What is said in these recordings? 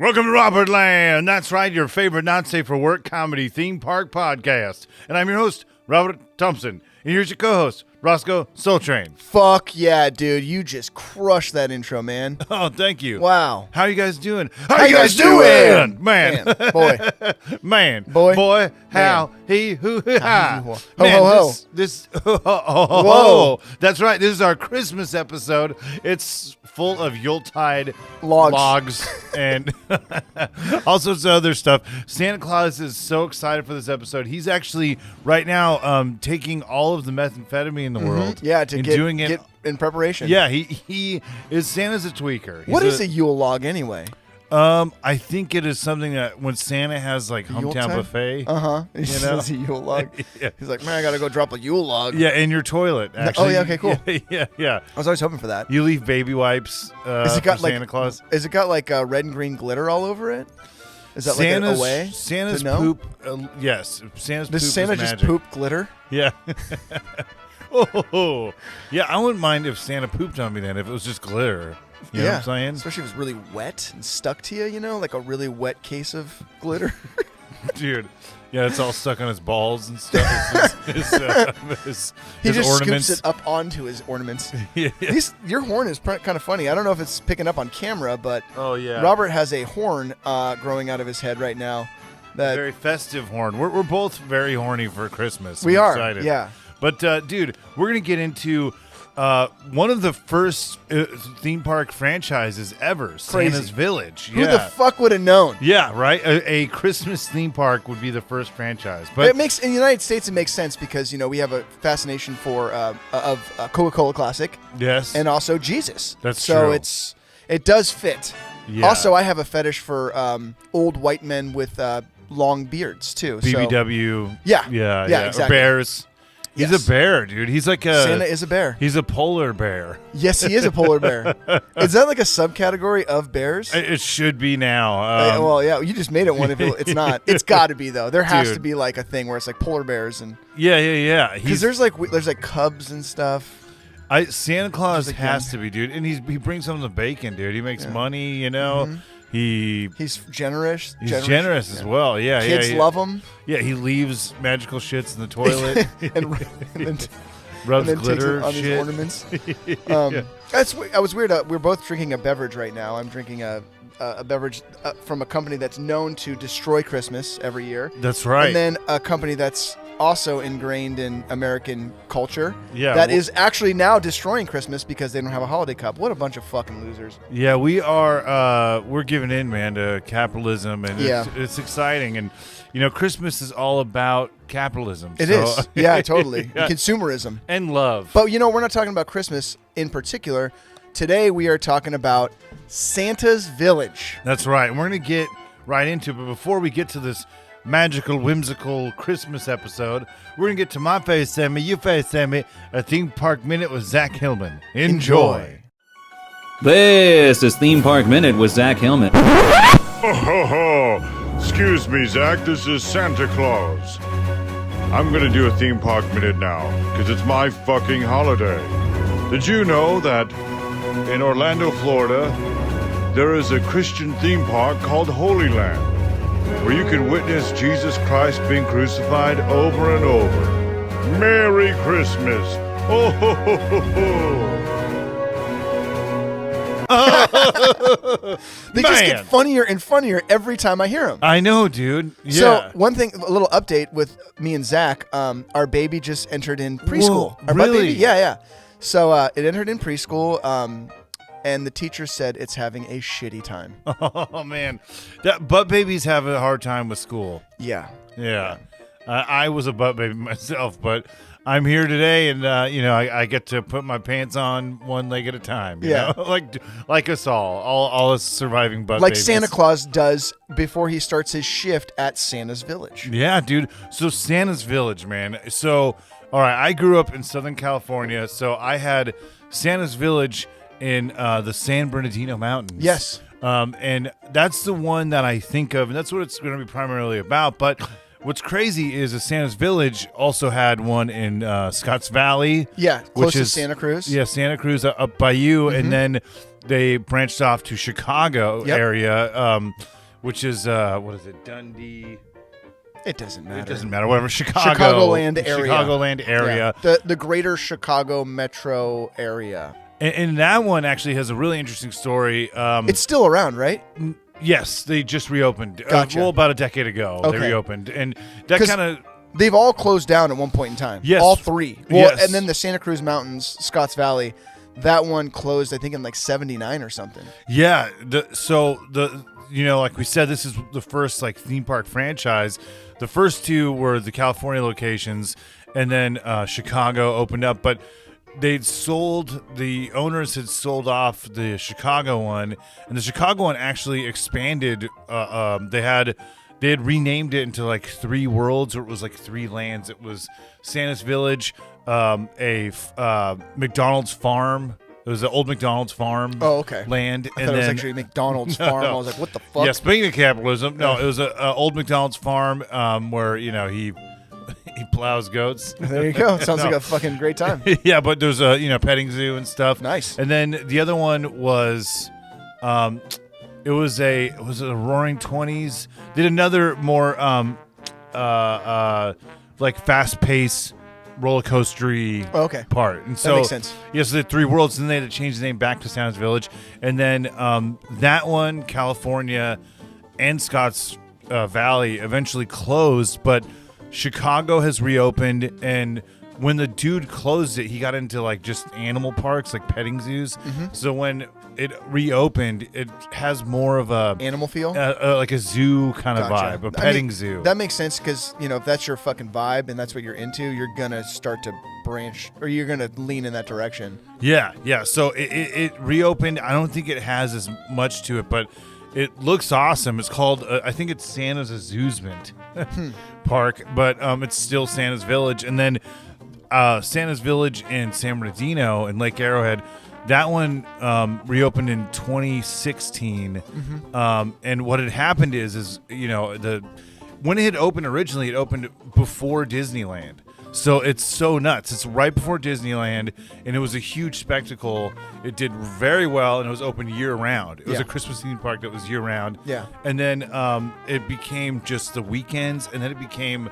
Welcome to Robertland. That's right, your favorite not safe for work comedy theme park podcast. And I'm your host, Robert Thompson. And here's your co-host, Rossco Soletrain. Fuck yeah, dude. You just crushed that intro, man. Oh, thank you. Wow. How you guys doing? How you guys doing? Man. Boy. Man. Boy. How. Man. He. Who. Ha. Ho, Man, ho, ho. This. Ho, ho, ho, ho. Whoa. That's right. This is our Christmas episode. It's full of Yuletide Logs. and all sorts of other stuff. Santa Claus is so excited for this episode. He's actually right now taking all of the methamphetamine in the world. Yeah, to and get in preparation. Yeah, he is. Santa's a tweaker. What is a Yule log anyway? I think it is something that when Santa has like hometown buffet. You know, a Yule log. Yeah. He's like, man, I gotta go drop a Yule log. Yeah, in your toilet. Actually. Oh yeah, okay, cool. Yeah. I was always hoping for that. You leave baby wipes for Santa Claus. Is it got like red and green glitter all over it? Is that Santa's, like a way? Santa's to know? poop. Yes, Santa's poop. Does Santa is just magic. poop glitter? Yeah. Oh, yeah. I wouldn't mind if Santa pooped on me then if it was just glitter. You know what I'm saying? Especially if it was really wet and stuck to you, you know, like a really wet case of glitter. Dude. Yeah, it's all stuck on his balls and stuff. He his just ornaments. scoops it up onto his ornaments. Yeah. Your horn is kind of funny. I don't know if it's picking up on camera, but Oh, yeah. Robert has a horn growing out of his head right now. That Very festive horn. We're both very horny for Christmas. we I'm are, excited. yeah. But, dude, we're going to get into one of the first theme park franchises ever, Crazy. Santa's Village. Who the fuck would have known? Yeah, right? A Christmas theme park would be the first franchise. But It makes in the United States it makes sense because we have a fascination for Coca-Cola Classic yes. and also Jesus. That's so true. it does fit. Yeah. Also, I have a fetish for old white men with long beards too. BBW. Yeah, Yeah. exactly. Or bears. He's Yes. a bear, dude. He's like a Santa is a bear. He's a polar bear. Yes, he is a polar bear. Is that like a subcategory of bears? It should be now. Well, yeah, you just made it one. If it's not, it's got to be though. There has Dude. to be like a thing where it's like polar bears and Yeah. because there's like cubs and stuff. Santa Claus like has young. to be, dude, and he brings home the bacon, dude. He makes money, you know. Mm-hmm. He's generous. generous as well. Yeah, Kids yeah. love him. Yeah, he leaves magical shits in the toilet, and then, rubs and then glitter takes it on his shit. ornaments. Yeah. I was weird. We're both drinking a beverage right now. I'm drinking a beverage from a company that's known to destroy Christmas every year. That's right. And then a company that's also ingrained in American culture. Yeah, That is actually now destroying Christmas because they don't have a holiday cup. What a bunch of fucking losers. Yeah, we are. We're giving in, man, to capitalism, and Yeah. it's exciting. And you know, Christmas is all about capitalism. It is. Yeah, totally. Yeah. Consumerism. And love. But we're not talking about Christmas in particular. Today we are talking about Santa's Village. That's right. And we're going to get right into it. But before we get to this magical, whimsical Christmas episode, we're going to get to my face, Sammy, you face, Sammy, a Theme Park Minute with Zach Hillman. Enjoy. This is Theme Park Minute with Zach Hillman. Ho, ho, ho. Excuse me, Zach. This is Santa Claus. I'm going to do a theme park minute now, because it's my fucking holiday. Did you know that in Orlando, Florida, there is a Christian theme park called Holy Land, where you can witness Jesus Christ being crucified over and over? Merry Christmas. Oh, ho, ho, ho, ho. They just get funnier and funnier every time I hear them. I know, dude. Yeah. So one thing, a little update with me and Zach. Our baby just entered in preschool. Whoa, Our butt really? baby? Yeah. So it entered in preschool, and the teacher said it's having a shitty time. Oh, man. Butt babies have a hard time with school. Yeah. Yeah. I was a butt baby myself, but I'm here today, and I get to put my pants on one leg at a time. You Yeah. know? like us all us surviving butt Like babies. Santa Claus does before he starts his shift at Santa's Village. Yeah, dude. So Santa's Village, man. So, all right, I grew up in Southern California, so I had Santa's Village in the San Bernardino Mountains. Yes. And that's the one that I think of, and that's what it's going to be primarily about. But what's crazy is Santa's Village also had one in Scotts Valley. Yeah, which close to is Santa Cruz. Yeah, Santa Cruz up by you, and then they branched off to Chicago area, which is what is it, Dundee? It doesn't matter. It doesn't matter. Whatever, Chicagoland area. Chicagoland area. Yeah. The greater Chicago metro area. And that one actually has a really interesting story. It's still around, right? Yes, they just reopened. Gotcha. Well, about a decade ago, they reopened, and that kind of. They've all closed down at one point in time. Yes. All three. Well, Yes. and then the Santa Cruz Mountains, Scotts Valley, that one closed, I think, in like 79 or something. Yeah. Like we said, this is the first like theme park franchise. The first two were the California locations, and then Chicago opened up. But the owners had sold off the Chicago one, and the Chicago one actually expanded. They had renamed it into like 3 worlds, or it was like 3 lands. It was Santa's Village, a McDonald's farm. It was an old McDonald's farm. Oh, okay. Land, I thought it was actually McDonald's farm. I was like, what the fuck? Yeah, speaking of capitalism, no, it was an old McDonald's farm where he plows goats. There you go. Sounds like a fucking great time. Yeah, but there's a petting zoo and stuff. Nice. And then the other one was, it was a Roaring Twenties. Did another more like fast paced roller coastery part. And so that makes sense. Yes, the 3 worlds, and then they had to change the name back to Santa's Village. And then that one, California and Scotts Valley eventually closed, but Chicago has reopened, and when the dude closed it, he got into like just animal parks, like petting zoos. So when it reopened, it has more of a animal feel, like a zoo kind of vibe, a petting zoo. That makes sense because if that's your fucking vibe and that's what you're into, you're gonna start to branch, or you're gonna lean in that direction. Yeah. So it reopened. I don't think it has as much to it, but it looks awesome. It's called, I think it's Santa's Amusement Park, but it's still Santa's Village. And then Santa's Village in San Bernardino and Lake Arrowhead, that one reopened in 2016. And what had happened is when it had opened originally, it opened before Disneyland. So it's so nuts. It's right before Disneyland, and it was a huge spectacle. It did very well, and it was open year-round. It was a Christmas theme park that was year-round. Yeah. And then it became just the weekends, and then it became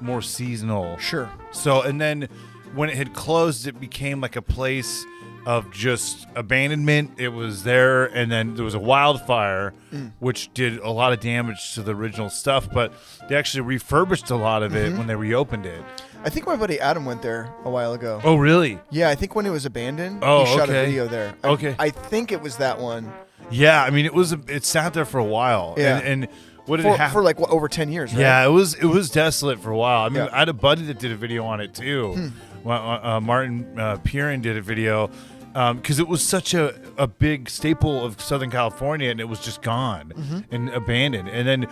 more seasonal. Sure. So, and then when it had closed, it became like a place of just abandonment. It was there, and then there was a wildfire, which did a lot of damage to the original stuff, but they actually refurbished a lot of it when they reopened it. I think my buddy Adam went there a while ago. Oh, really? Yeah, I think when it was abandoned, he shot a video there. I think it was that one. Yeah, I mean, it sat there for a while. Yeah. And what did it happen? For like over 10 years, right? Yeah, it was desolate for a while. I mean, I had a buddy that did a video on it too. Martin Pierin did a video because it was such a big staple of Southern California, and it was just gone and abandoned. And then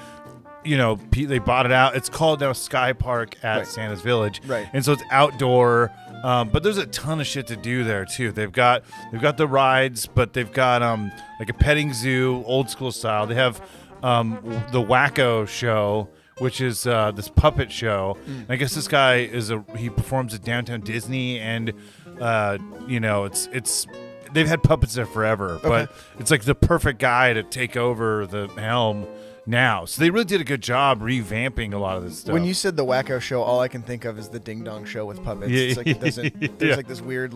they bought it out. It's called now Sky Park at Santa's Village. Right. And so it's outdoor, but there's a ton of shit to do there too. They've got the rides, but they've got like a petting zoo, old school style. They have the Wacko Show, which is this puppet show. I guess this guy he performs at Downtown Disney, and it's they've had puppets there forever, but it's like the perfect guy to take over the helm now. So they really did a good job revamping a lot of this stuff. When you said the Wacko Show, all I can think of is the Ding Dong Show with puppets. Yeah. It's like it doesn't. There's like this weird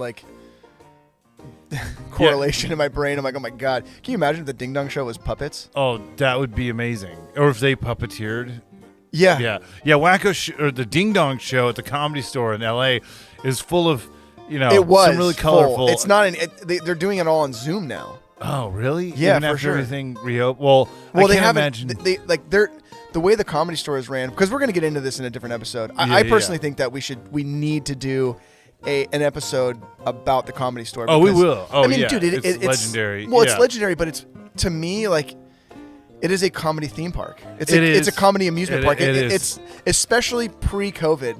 correlation in my brain. I'm like, oh my god, can you imagine if the Ding Dong Show was puppets? Oh, that would be amazing. Or if they puppeteered. Yeah. Wacko or the Ding Dong Show at the Comedy Store in L.A. is full of it was some really colorful. Full. It's not they're doing it all on Zoom now. Oh, really? Yeah, Even for after sure. everything reopened. Well, they can't haven't. imagine. The way the Comedy Store is ran, because we're going to get into this in a different episode. I personally think that we need to do an episode about the Comedy Store. Oh, we will. Oh, I mean, yeah. dude, it's legendary. Well, it's legendary, but it's, to me, like, it is a comedy theme park. It's a comedy amusement park. It's especially pre-COVID,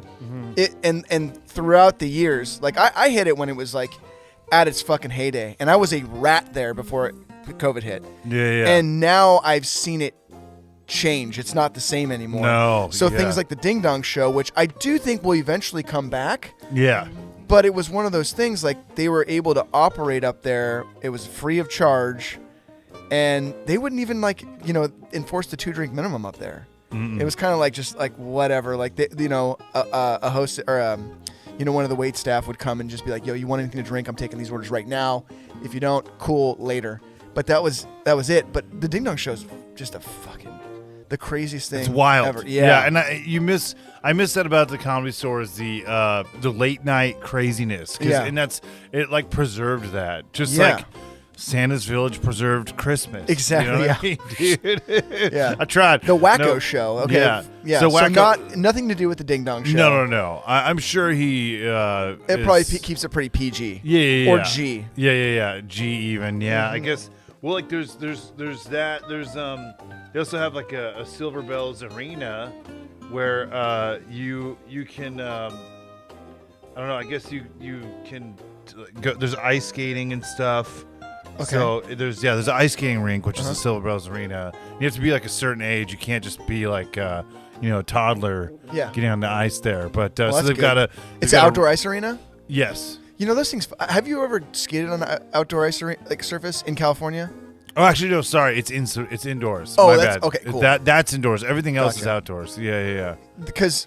and throughout the years. Like I hit it when it was like at its fucking heyday, and I was a rat there before COVID hit. Yeah. And now I've seen it change. It's not the same anymore. No. So things like the Ding Dong Show, which I do think will eventually come back. Yeah. But it was one of those things, like, they were able to operate up there. It was free of charge. And they wouldn't even, like, enforce the 2-drink minimum up there. Mm-mm. It was kind of like just like whatever. Like, a host or, one of the wait staff would come and just be like, yo, you want anything to drink? I'm taking these orders right now. If you don't, cool, later. But that was it. But the Ding Dong Show is just the craziest thing. It's wild. Ever. Yeah. And I miss that about the Comedy Store is the late night craziness. Yeah. And it like preserved that. Just like Santa's Village preserved Christmas. Exactly. You know what I mean, dude? Yeah. I tried. The Wacko Show. Okay. Yeah. So nothing to do with the Ding Dong Show. No. I'm sure he. It probably keeps it pretty PG. Yeah. Or G. Yeah. G even. Yeah. I guess. Well, like there's that. There's They also have like a Silver Bells arena where you can. I don't know. I guess you can go. There's ice skating and stuff. Okay. So there's an ice skating rink, which is the Silver Bells Arena. You have to be like a certain age. You can't just be like a toddler getting on the ice there. But so they've got it's an outdoor ice arena? Yes. Those things. Have you ever skated on an outdoor ice surface in California? Oh, actually, no. Sorry, it's indoors. Oh, My that's bad. Okay. Cool. That's indoors. Everything else is outdoors. Yeah. Because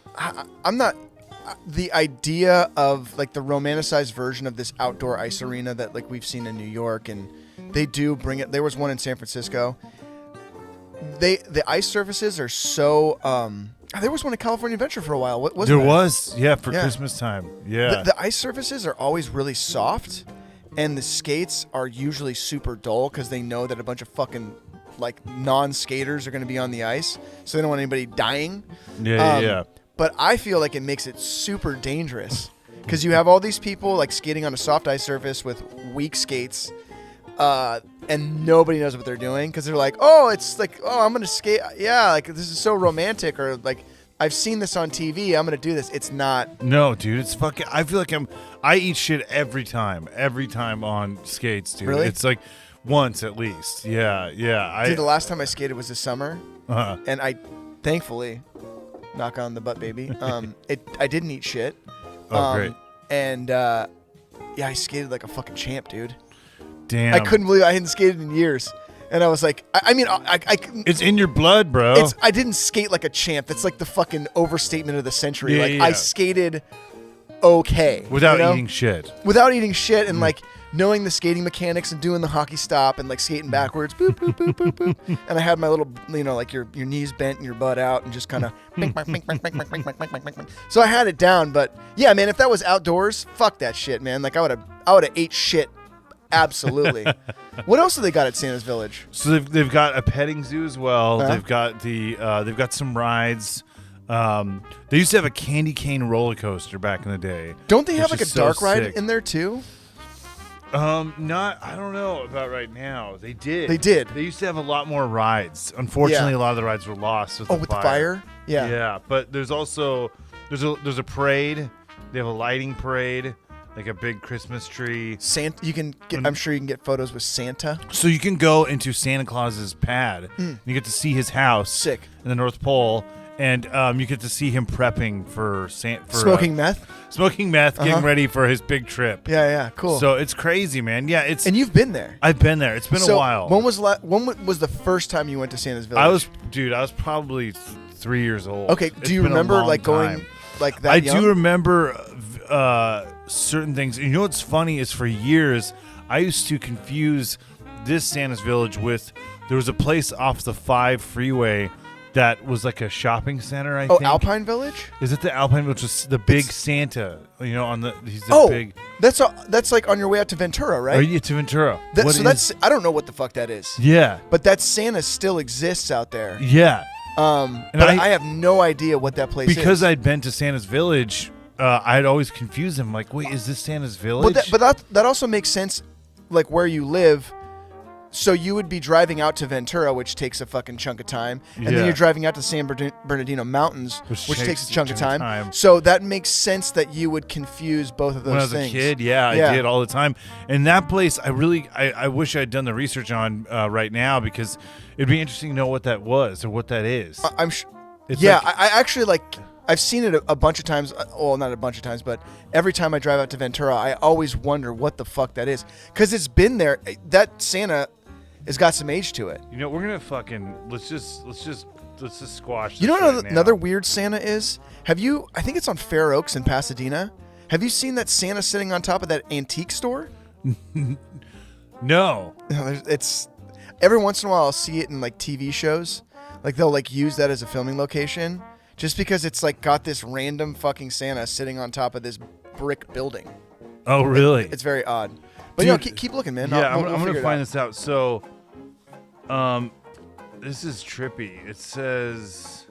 I'm not. The idea of like the romanticized version of this outdoor ice arena that like we've seen in New York, and they do bring it. There was one in San Francisco. The ice surfaces are so. There was one in California Adventure for a while. What was there? That? Was for Christmas time. Yeah. The ice surfaces are always really soft, and the skates are usually super dull because they know that a bunch of fucking like non-skaters are going to be on the ice, so they don't want anybody dying. Yeah. But I feel like it makes it super dangerous because you have all these people like skating on a soft ice surface with weak skates, and nobody knows what they're doing because they're like, I'm gonna skate. Yeah, like this is so romantic, or like I've seen this on TV. I'm gonna do this. It's not. No, dude, it's fucking. I feel like I eat shit every time on skates, dude. Really? It's like once at least. Yeah. Dude, the last time I skated was this summer, and I thankfully. Knock on the butt, baby. I didn't eat shit. Oh, great. And I skated like a fucking champ, dude. Damn. I couldn't believe I hadn't skated in years. And I was like, I mean, it's in your blood, bro. I didn't skate like a champ. That's like the fucking overstatement of the century. I skated okay. Without eating shit. Without eating shit and like knowing the skating mechanics and doing the hockey stop and like skating backwards, boop, boop, boop, boop, boop. And I had my little, like your knees bent and your butt out and just kind of so I had it down. But yeah, man, if that was outdoors, fuck that shit, man. Like I would have ate shit. Absolutely. What else have they got at Santa's Village? So they've got a petting zoo as well. They've got they've got some rides. They used to have a candy cane roller coaster back in the day. Don't they have like a dark ride in there too? I don't know about right now. They did. They used to have a lot more rides. Unfortunately, a lot of the rides were lost with the fire. Yeah. Yeah, but there's also there's a parade. They have a lighting parade, like a big Christmas tree. Santa, you can get. I'm sure you can get photos with Santa. So you can go into Santa Claus's pad. And you get to see his house. Sick. In the North Pole. And you get to see him prepping for smoking meth. Smoking meth, getting ready for his big trip. Yeah, cool. So it's crazy, man. Yeah, and you've been there. I've been there. It's been a while. When was the first time you went to Santa's Village? I was probably 3 years old. Okay, do you remember like going like that? I do remember certain things. You know what's funny is for years I used to confuse this Santa's Village with there was a place off the 5 freeway. That was like a shopping center, I think. Oh, Alpine Village? Is it the Alpine Village? Is the big Santa? He's the big. That's like on your way out to Ventura, right? Are you to Ventura? I don't know what the fuck that is. Yeah. But that Santa still exists out there. Yeah. But I have no idea what that place is. Because I'd been to Santa's Village, I'd always confuse him. Like, wait, is this Santa's Village? But that also makes sense, like where you live. So you would be driving out to Ventura, which takes a fucking chunk of time, and then you're driving out to San Bernardino Mountains, which takes a chunk of time. So that makes sense that you would confuse both of those things. When I was a kid, I did all the time. And that place, I wish I'd done the research on right now, because it'd be interesting to know what that was or what that is. I'm sure. Yeah, I actually I've seen it a bunch of times. Well, not a bunch of times, but every time I drive out to Ventura, I always wonder what the fuck that is, because it's been there. That Santa has got some age to it. We're gonna fucking let's just squash this. You know what right another weird Santa is? I think it's on Fair Oaks in Pasadena. Have you seen that Santa sitting on top of that antique store? No. It's every once in a while I'll see it in TV shows. They'll use that as a filming location, just because it's got this random fucking Santa sitting on top of this brick building. Oh, really? It's very odd. But keep looking, man. Yeah, I'm gonna find this out. So, this is trippy. It says,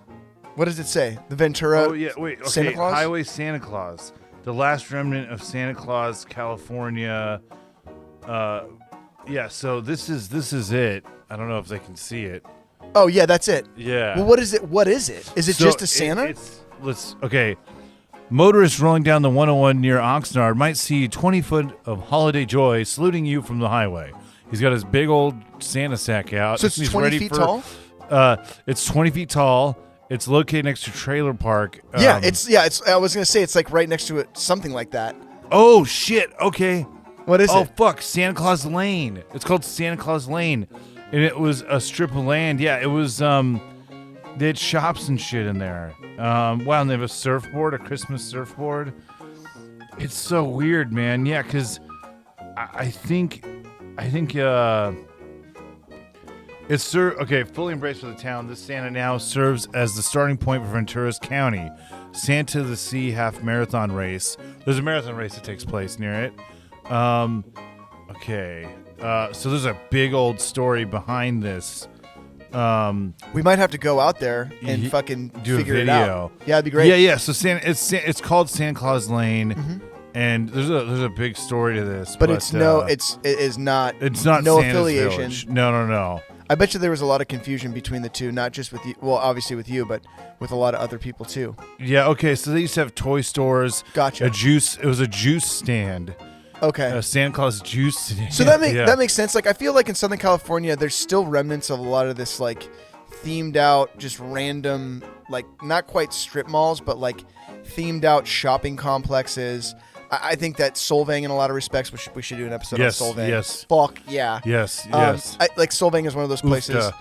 what does it say? The Ventura. Oh yeah, wait. Okay, Santa Claus? Highway Santa Claus, the last remnant of Santa Claus, California. Yeah. So this is it. I don't know if they can see it. Oh yeah, that's it. Yeah. Well, what is it? What is it? Is it just a Santa? Okay. Motorists rolling down the 101 near Oxnard might see 20 foot of holiday joy saluting you from the highway. He's got his big old Santa sack out. So it's 20 feet tall? It's 20 feet tall. It's located next to Trailer Park. It's I was going to say it's right next to it, something like that. Oh, shit. Okay. What is it? Oh, fuck. Santa Claus Lane. It's called Santa Claus Lane. And it was a strip of land. Yeah, it was, they had shops and shit in there. Wow, and they have a surfboard, a Christmas surfboard. It's so weird, man. Yeah, because I think it's fully embraced by the town. This Santa now serves as the starting point for Venturas County Santa of the Sea half marathon race. There's a marathon race that takes place near it. So there's a big old story behind this. We might have to go out there and fucking do figure a video. It out. Yeah, it'd be great. Yeah. So it's called Santa Claus Lane, and there's a big story to this. But it is not. It's not no Santa's affiliation. Village. No. I bet you there was a lot of confusion between the two, not just with you. Well, obviously with you, but with a lot of other people too. Yeah. Okay. So they used to have toy stores. Gotcha. It was a juice stand. Okay. A Santa Claus juice stand. So that makes sense. I feel like in Southern California, there's still remnants of a lot of this themed out, just random, not quite strip malls, but themed out shopping complexes. I think that Solvang, in a lot of respects, we should do an episode on Solvang. Yes. Fuck yeah. Yes. Solvang is one of those places,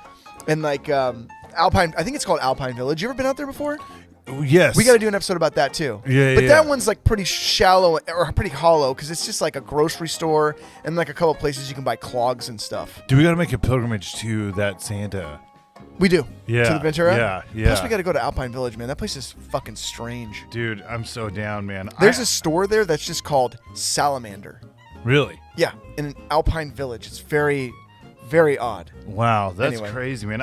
and Alpine. I think it's called Alpine Village. You ever been out there before? Yes. We got to do an episode about that too. Yeah. But that one's pretty shallow or pretty hollow, because it's just a grocery store and a couple places you can buy clogs and stuff. Do we got to make a pilgrimage to that Santa? We do. Yeah. To the Ventura? Yeah. Plus we got to go to Alpine Village, man. That place is fucking strange. Dude, I'm so down, man. There's a store there that's just called Salamander. Really? Yeah, in an Alpine Village. It's very, very odd. Wow, that's crazy, man.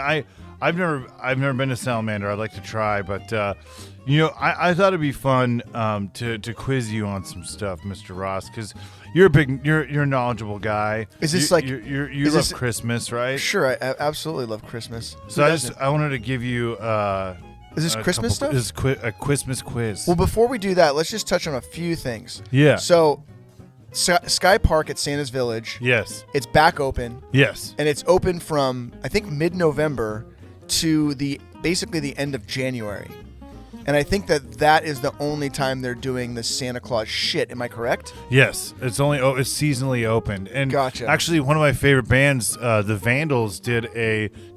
I've never been to Salamander. I'd like to try, but I thought it'd be fun to quiz you on some stuff, Mr. Ross, because you're a knowledgeable guy. Is this you love Christmas, right? Sure, I absolutely love Christmas. So I wanted to give you is this Christmas stuff? This is a Christmas quiz. Well, before we do that, let's just touch on a few things. Yeah. So Sky Park at Santa's Village. Yes. It's back open. Yes. And it's open from I think mid-November to basically the end of January. And I think that is the only time they're doing the Santa Claus shit. Am I correct? Yes. It's seasonally opened. And gotcha. Actually, one of my favorite bands, the Vandals, did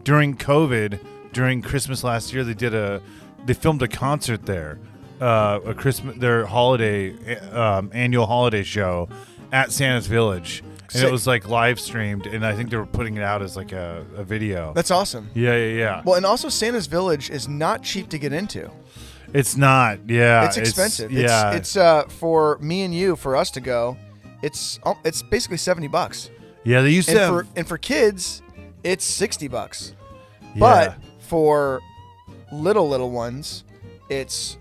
during COVID, during Christmas last year, they filmed a concert there, their holiday annual holiday show at Santa's Village. And it was live streamed, and I think they were putting it out as a video. That's awesome. Yeah. Well, and also Santa's Village is not cheap to get into. It's not. Yeah. It's expensive. It's for me and you, for us to go, it's basically $70. Yeah, they used to have, and for kids, it's $60. Yeah. But for little ones, it's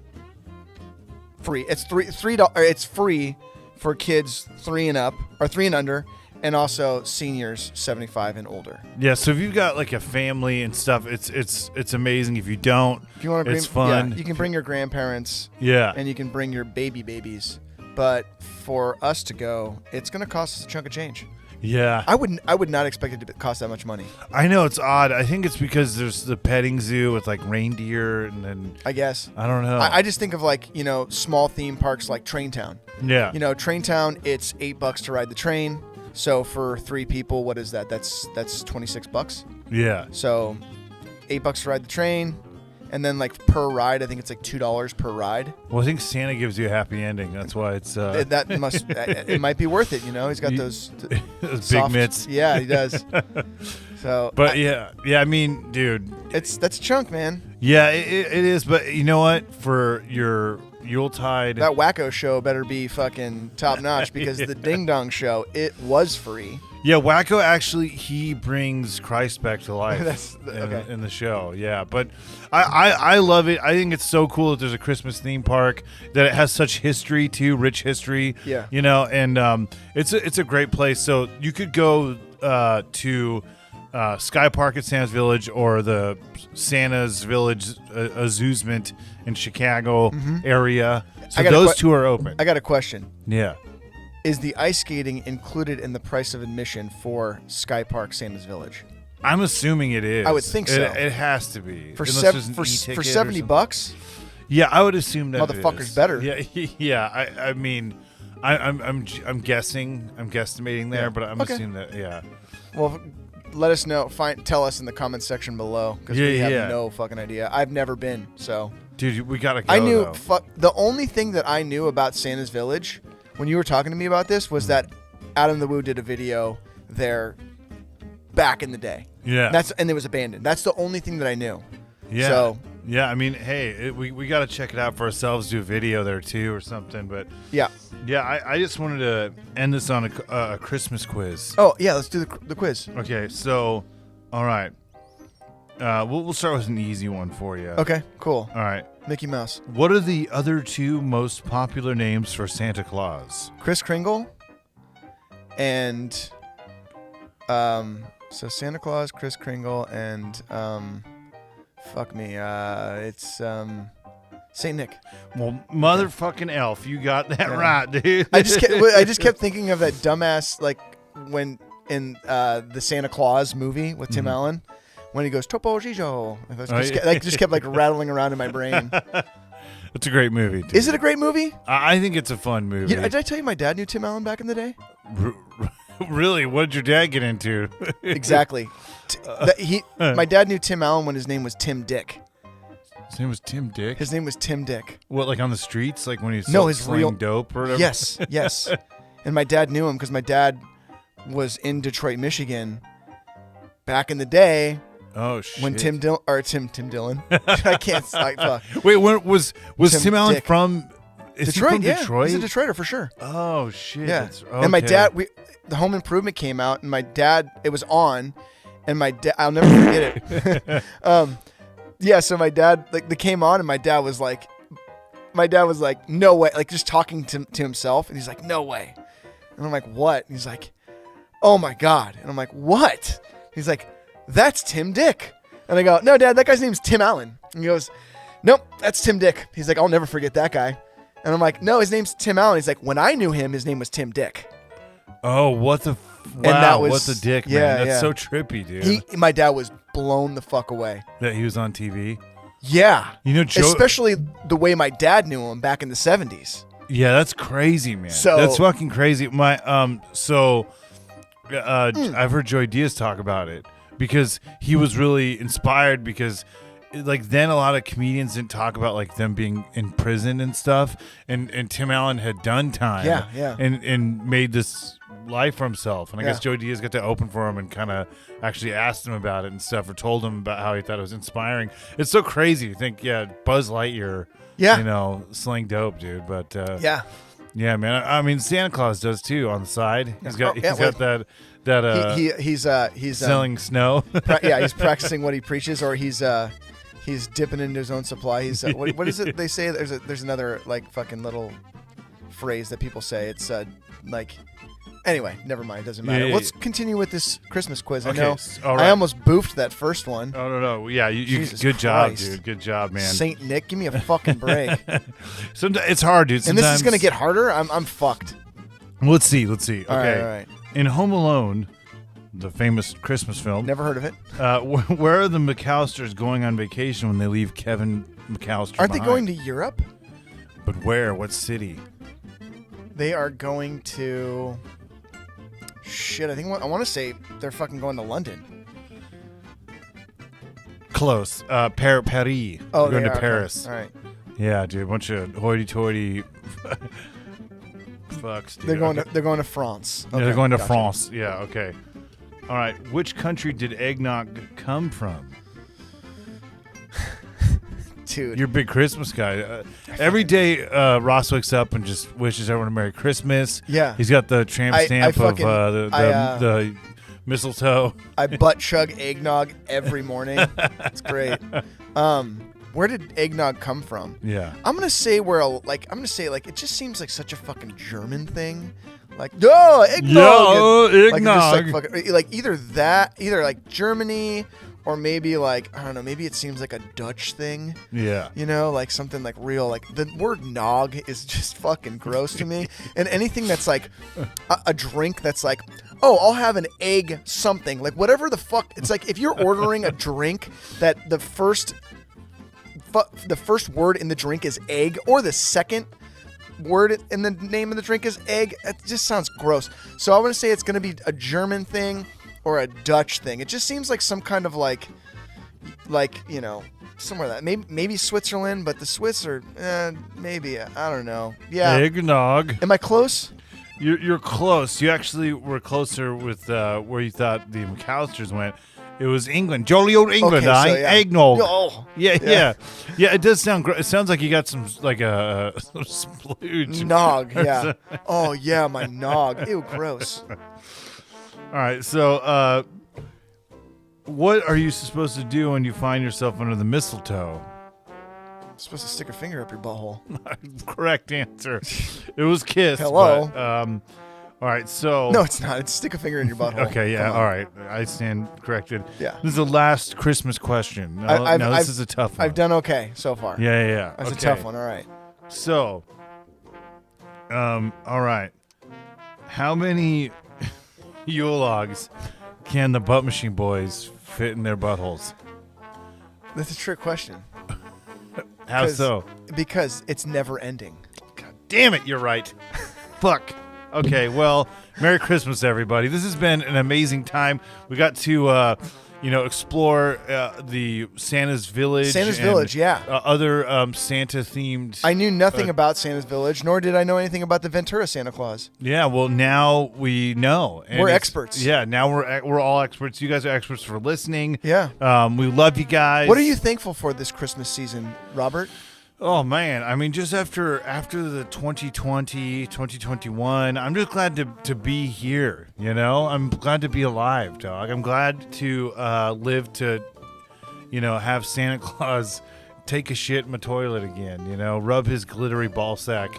free. It's $3. It's free for kids 3 and up or 3 and under. And also seniors 75 and older. Yeah, so if you've got like a family and stuff, it's amazing. If you don't, if you want to bring, it's fun. Yeah, you can bring your grandparents. Yeah. And you can bring your babies. But for us to go, it's going to cost us a chunk of change. Yeah. I would not expect it to cost that much money. I know, it's odd. I think it's because there's the petting zoo with like reindeer and then I guess. I don't know. I just think of like, small theme parks like Traintown. Yeah. Traintown, it's $8 to ride the train. So for 3 people, what is that? That's $26. Yeah. So $8 to ride the train. And then like per ride, I think it's like $2 per ride. Well, I think Santa gives you a happy ending. That's why it's it might be worth it. He's got those those soft, big mitts. Yeah, he does. So, but yeah. I mean, dude, that's a chunk, man. Yeah, it is. But you know what? For your Yuletide, that Wacko Show better be fucking top notch because the Ding Dong Show, it was free. Yeah, Wacko actually, he brings Christ back to life okay. in the show. Yeah, but I love it. I think it's so cool that there's a Christmas theme park, that it has such history too, rich history. Yeah. And it's a great place. So you could go to Sky Park at Santa's Village or the Santa's Village Amusement in Chicago area. So those two are open. I got a question. Yeah. Is the ice skating included in the price of admission for Sky Park Santa's Village? I'm assuming it is. I would think so. It has to be. For $70? Yeah, I would assume that motherfucker's better. Yeah. I mean, I'm guessing. I'm guesstimating there, but I'm assuming that. Yeah. Well, let us know. Tell us in the comment section below because we have no fucking idea. I've never been, so. Dude, we gotta go. I knew. The only thing that I knew about Santa's Village when you were talking to me about this was that Adam the Woo did a video there back in the day. Yeah. And it was abandoned. That's the only thing that I knew. Yeah. So. Yeah, I mean, hey, we got to check it out for ourselves, do a video there too or something. But yeah. Yeah, I just wanted to end this on a Christmas quiz. Oh, yeah, let's do the quiz. Okay, so, all right. We'll start with an easy one for you. Okay, cool. All right. Mickey Mouse. What are the other 2 most popular names for Santa Claus? Kris Kringle and so Santa Claus, Kris Kringle, and it's Saint Nick. Well, motherfucking elf, you got that right, dude. I just kept thinking of that dumbass like when in the Santa Claus movie with Tim Allen. When he goes Topo Gijo, just kept like rattling around in my brain. It's a great movie, dude. Is it a great movie? I think it's a fun movie. Did I tell you my dad knew Tim Allen back in the day? Really? What did your dad get into? Exactly. My dad knew Tim Allen when his name was Tim Dick. His name was Tim Dick? His name was Tim Dick. What, like on the streets? Like when he was selling dope or whatever? Yes. And my dad knew him because my dad was in Detroit, Michigan back in the day. Oh shit! When Tim Dillon, I can't. Fuck. Wait, when was Tim Allen Dick. from? Is Detroit? He from Detroit? He's a Detroiter for sure. Oh shit! Yeah. Okay. And my dad, the Home Improvement came out, and my dad, it was on, and my dad, I'll never forget it. Yeah. So my dad, like, they came on, and my dad was like, no way, like just talking to himself, and he's like, no way, and I'm like, what? And he's like, oh my god, and I'm like, what? He's like, that's Tim Dick. And I go, no, Dad, that guy's name's Tim Allen. And he goes, nope, that's Tim Dick. He's like, I'll never forget that guy. And I'm like, no, his name's Tim Allen. He's like, when I knew him, his name was Tim Dick. Oh, what the... Wow, what the dick, man. That's so trippy, dude. My dad was blown the fuck away. That he was on TV? Yeah. You know, especially the way my dad knew him back in the 70s. Yeah, that's crazy, man. That's fucking crazy. I've heard Joey Diaz talk about it. Because he was really inspired because like then a lot of comedians didn't talk about like them being in prison and stuff. And Tim Allen had done time and made this life for himself. And I guess Joey Diaz got to open for him and kind of actually asked him about it and stuff or told him about how he thought it was inspiring. It's so crazy to think, Buzz Lightyear, sling dope, dude. But yeah, man. I mean, Santa Claus does too on the side. He's got that he's selling snow. He's practicing what he preaches, or he's dipping into his own supply. He's what is it they say? There's another like fucking little phrase that people say. It's like Anyway, never mind. It doesn't matter. Yeah. Let's continue with this Christmas quiz. Okay, I know all right. I almost boofed that first one. Oh, no. Yeah, you Christ. good job, dude. Good job, man. Saint Nick, give me a fucking break. Sometimes it's hard, dude. And this is going to get harder? I'm fucked. Let's see. Okay. All right. In Home Alone, the famous Christmas film, Never heard of it. where are the McAllisters going on vacation when they leave Kevin McAllister Aren't they behind? going to Europe? But where? What city? They are going to... Shit, I want to say they're fucking going to London. Close. Paris. Oh, They're going they to are, Paris. Okay. All right. Yeah, dude. A bunch of hoity-toity fucks, dude. They're going to France. Yeah, Okay, they're going to gotcha. France. Yeah, okay. All right. Which country did eggnog come from? Dude. You're a big Christmas guy. Every day, Ross wakes up and just wishes everyone a Merry Christmas. Yeah. He's got the tramp stamp of the mistletoe. I butt chug eggnog every morning. It's great. Where did eggnog come from? Yeah. I'm gonna say it just seems like such a fucking German thing. Like, no, eggnog. Yo, Like, eggnog. either like Germany or maybe like, I don't know, maybe it seems like a Dutch thing. Yeah. You know, like something like real, like the word nog is just fucking gross to me. And anything that's like a drink that's like, oh, I'll have an egg something. Like whatever the fuck. It's like if you're ordering a drink that the first word in the drink is egg or the second word in the name of the drink is egg, it just sounds gross. So I want to say it's going to be a German thing or a Dutch thing. It just seems like some kind of like you know, somewhere that maybe Switzerland, but the Swiss are maybe, I don't know. Yeah. Eggnog. Am I close? You're close. You actually were closer with where you thought the McAllisters went. It was England. Jolly old England, Okay, so, yeah. Eggnog. Oh, Yeah. It does sound great. It sounds like you got some like a some splooge. nog, yeah. Oh yeah, my nog. Ew, gross. All right, so what are you supposed to do when you find yourself under the mistletoe? I'm supposed to stick a finger up your butthole. Correct answer. It was kiss. Hello. But, all right, so No, it's not. It's stick a finger in your butthole. okay, yeah, Come on. all right. I stand corrected. Yeah. This is the last Christmas question. This is a tough one. I've done okay so far. Yeah. That's okay. a tough one. All right. So, all right. How many Yule logs can the Butt Machine Boys fit in their buttholes? That's a trick question. How so? Because it's never ending. God damn it, you're right. Fuck. Okay, well, Merry Christmas, everybody. This has been an amazing time. We got to, explore the Santa's Village. Santa's and, Village, yeah. Other Santa-themed. I knew nothing about Santa's Village, nor did I know anything about the Ventura Santa Claus. Yeah, well, now we know. And We're it's- experts. Yeah, now we're all experts. You guys are experts for listening. Yeah. We love you guys. What are you thankful for this Christmas season, Robert? Oh, man. I mean, just after the 2020, 2021, I'm just glad to be here, you know? I'm glad to be alive, dog. I'm glad to live to, have Santa Claus take a shit in my toilet again, rub his glittery ball sack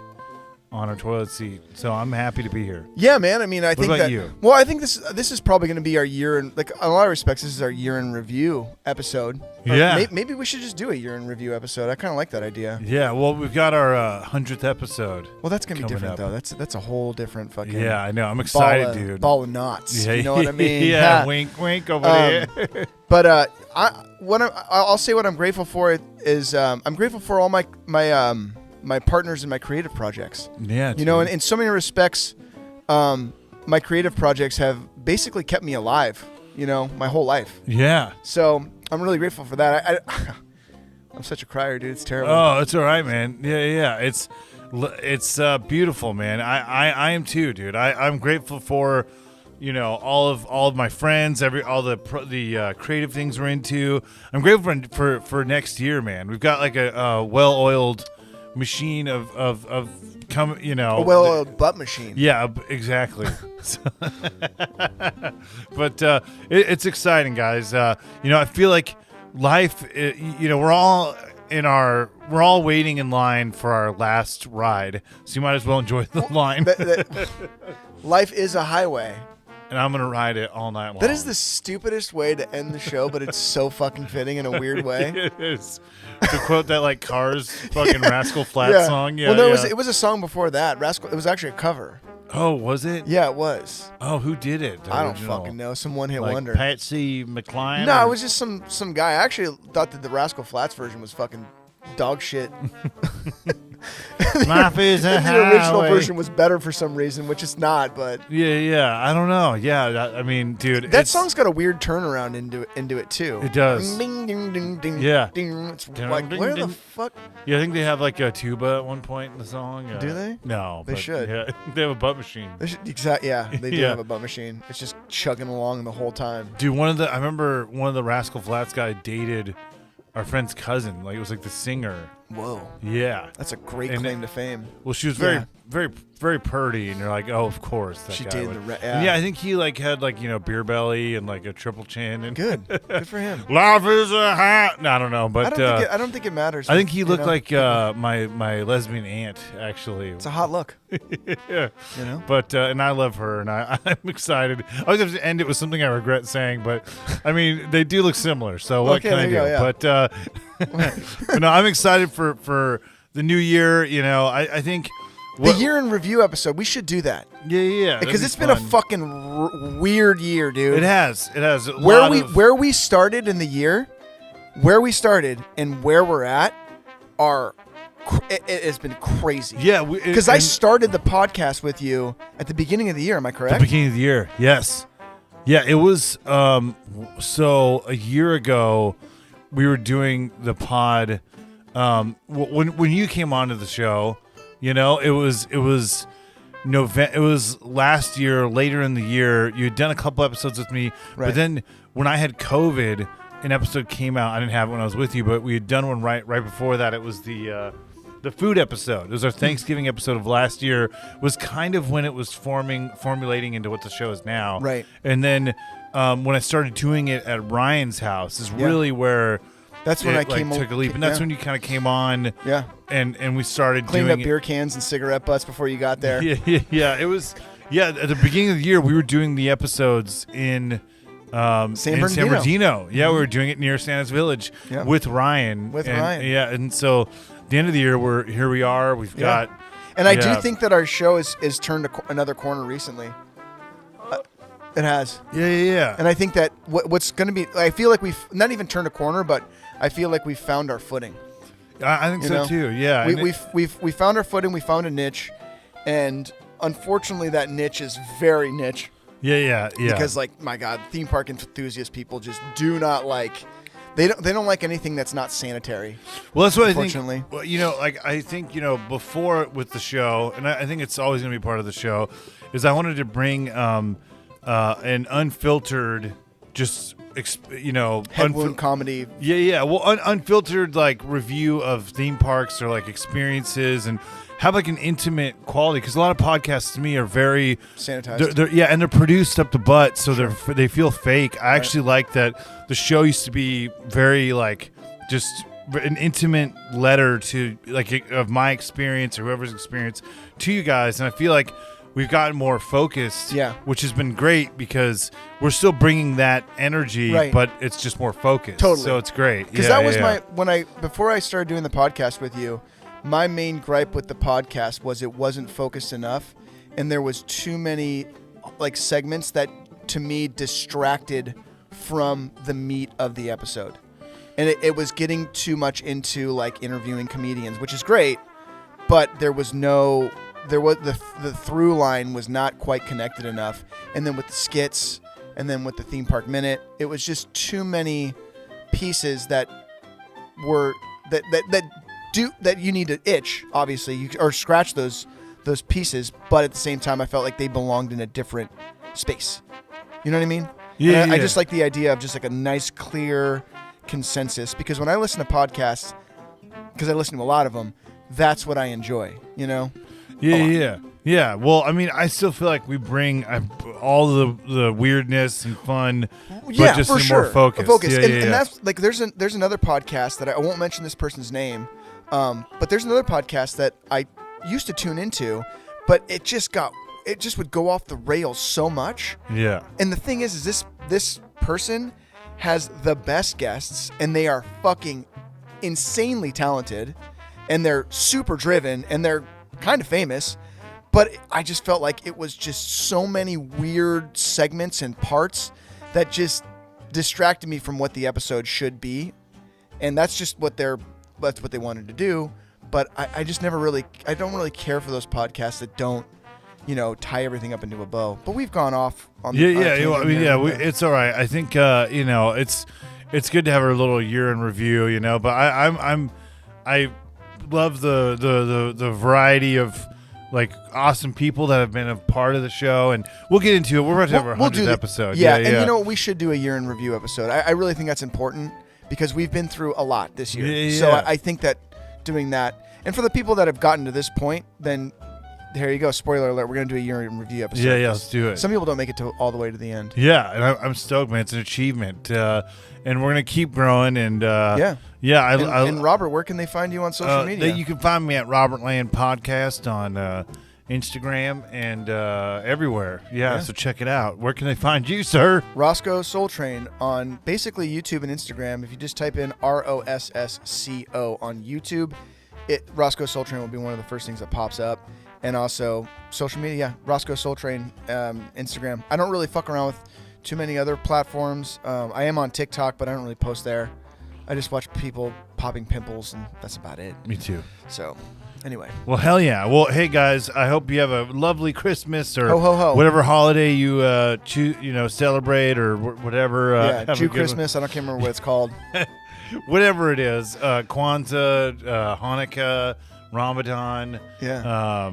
on our toilet seat. So I'm happy to be here. Yeah, man. I mean, I think about that. you? Well, I think this is probably going to be our year in, like, in a lot of respects, this is our year in review episode. Or Yeah. Maybe we should just do a year in review episode. I kind of like that idea. Yeah, well, we've got our 100th episode. Well, that's going to be coming different, up. though. That's a whole different fucking. Yeah, I know. I'm excited, ball of, dude. Ball of knots. Yeah, You know what I mean? yeah, wink, wink over there. But I'll say what I'm grateful for is I'm grateful for all my partners in my creative projects. Yeah, You know, dude. in so many respects, my creative projects have basically kept me alive, my whole life. Yeah. So I'm really grateful for that. I'm such a crier, dude. It's terrible. Oh, it's all right, man. Yeah. It's beautiful, man. I am too, dude. I'm grateful for, all of my friends, all the creative things we're into. I'm grateful for next year, man. We've got like a well-oiled machine of A well-oiled butt machine. Yeah, exactly. But it's exciting, guys. I feel like life, we're all in our we're all waiting in line for our last ride, so you might as well enjoy the line. Life is a highway. And I'm going to ride it all night long. That is the stupidest way to end the show, but it's so fucking fitting in a weird way. It is. To quote that like Cars fucking Rascal Flatts song. Yeah, well, no, it was a song before that. It was actually a cover. Oh, was it? Yeah, it was. Oh, who did it? I don't fucking know. Some one-hit like wonder. Patsy McCline? No, it was just some guy. I actually thought that the Rascal Flatts version was fucking dog shit. Life is a the original version was better for some reason, which it's not, but yeah, I don't know. Yeah, I mean, dude, that song's got a weird turnaround into it too. It does. Ding, ding, ding, ding, yeah. Ding. It's ding, like ding, where ding. the fuck? Yeah, I think they have like a tuba at one point in the song. Do they? No, they should. Yeah, they have a butt machine. Yeah, they do have a butt machine. It's just chugging along the whole time. Dude, I remember one of the Rascal Flatts guy dated our friend's cousin. Like, it was like the singer. Whoa. Yeah. That's a great claim to fame. Well, she was very, very purty, and you're like, oh, of course. That she guy dated would. Yeah, I think he like had like, beer belly and like a triple chin. And good for him. Life is a hat. No, I don't know, but I don't think it matters. I think he looked like my lesbian aunt, actually. It's a hot look. Yeah. But and I love her, and I'm excited. I was going to end it with something I regret saying, but I mean, they do look similar, so what can I do? Yeah. But but no, I'm excited for the new year. I think the year in review episode, we should do that. Yeah. Because it's been a fucking weird year, dude. It has. Where we started in the year, and where we're at it has been crazy. Yeah, because I started the podcast with you at the beginning of the year. Am I correct? At the beginning of the year, yes. Yeah, it was. So a year ago, we were doing the pod. When you came onto the show, it was November. It was last year, later in the year. You had done a couple episodes with me, right. But then when I had COVID, an episode came out. I didn't have it when I was with you, but we had done one right before that. It was the food episode. It was our Thanksgiving episode of last year. Was kind of when it was formulating into what the show is now. Right. And then when I started doing it at Ryan's house is really where that's when I took a leap, and that's when you kind of came on. Yeah. And we started cleaning doing up beer cans and cigarette butts before you got there. Yeah. It was at the beginning of the year we were doing the episodes in San Bernardino. Yeah, we were doing it near Santa's Village with Ryan. Yeah, and so at the end of the year, here we are. We've got. And I do think that our show is turned another corner recently. It has. Yeah. And I think that what's going to be, I feel like we've not even turned a corner, but I feel like we've found our footing. I think so too. Yeah. We found our footing. We found a niche, and unfortunately, that niche is very niche. Yeah. Because, like, my God, theme park enthusiast people just do not like. They don't like anything that's not sanitary. Well, that's what unfortunately. I think. I think before with the show, and I think it's always going to be part of the show, is I wanted to bring an unfiltered, just head wound comedy. Yeah. Well, unfiltered like review of theme parks or like experiences and. Have like an intimate quality because a lot of podcasts to me are very sanitized. And they're produced up the butt, so they feel fake. I actually like that the show used to be very like just an intimate letter to like of my experience or whoever's experience to you guys, and I feel like we've gotten more focused, which has been great because we're still bringing that energy, but it's just more focused. Totally, so it's great. Because that was before I started doing the podcast with you. My main gripe with the podcast was it wasn't focused enough, and there was too many like segments that to me distracted from the meat of the episode, and it was getting too much into like interviewing comedians, which is great, but the through line was not quite connected enough, and then with the skits, and then with the theme park minute, it was just too many pieces that were that you need to itch, obviously, or scratch those pieces, but at the same time, I felt like they belonged in a different space. You know what I mean? Yeah. I just like the idea of just like a nice, clear consensus, because when I listen to podcasts, because I listen to a lot of them, that's what I enjoy, Yeah. Well, I mean, I still feel like we bring all the weirdness and fun, but just for more focus. And that's like there's another podcast that I won't mention this person's name. But there's another podcast that I used to tune into, but it just would go off the rails so much. Yeah. And the thing is this person has the best guests, and they are fucking insanely talented, and they're super driven, and they're kind of famous. But I just felt like it was just so many weird segments and parts that just distracted me from what the episode should be. And that's just what they wanted to do. But I just never really, I don't really care for those podcasts that don't, tie everything up into a bow. But we've gone off on the it's all right. I think it's good to have a little year in review, But I love the variety of like awesome people that have been a part of the show, and we'll get into it. We're about to have our 100th episode. Yeah, and we should do a year in review episode. I really think that's important because we've been through a lot this year. Yeah. So I think that doing that, and for the people that have gotten to this point, then there you go. Spoiler alert: we're gonna do a year in review episode. Yeah, let's do it. Some people don't make it all the way to the end. Yeah, and I'm stoked, man. It's an achievement, and we're gonna keep growing. And and Robert, where can they find you on social media? You can find me at Robertland Podcast on Instagram and everywhere. Yeah, so check it out. Where can they find you, sir? Rossco Soletrain on basically YouTube and Instagram. If you just type in ROSSCO on YouTube, Rossco Soletrain will be one of the first things that pops up. And also social media, Rossco Soletrain, Instagram. I don't really fuck around with too many other platforms. I am on TikTok, but I don't really post there. I just watch people popping pimples, and that's about it. Me too. So, anyway. Well, hell yeah. Well, hey guys, I hope you have a lovely Christmas or ho, ho, ho. Whatever holiday you celebrate or whatever. Jew Christmas. I don't remember what it's called. Whatever it is, Kwanzaa, Hanukkah, Ramadan. Yeah.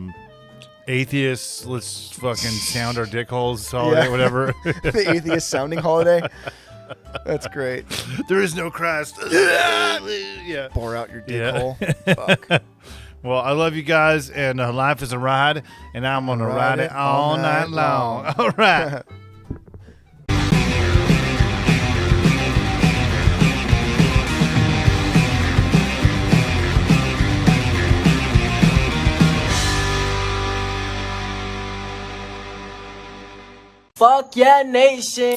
Atheists, let's fucking sound our dick holes holiday, whatever. The atheist sounding holiday. That's great. There is no Christ. Yeah. Bore out your dick hole. Fuck. Well, I love you guys, and life is a ride, and I'm going to ride it all night long. All right. Fuck yeah, nation.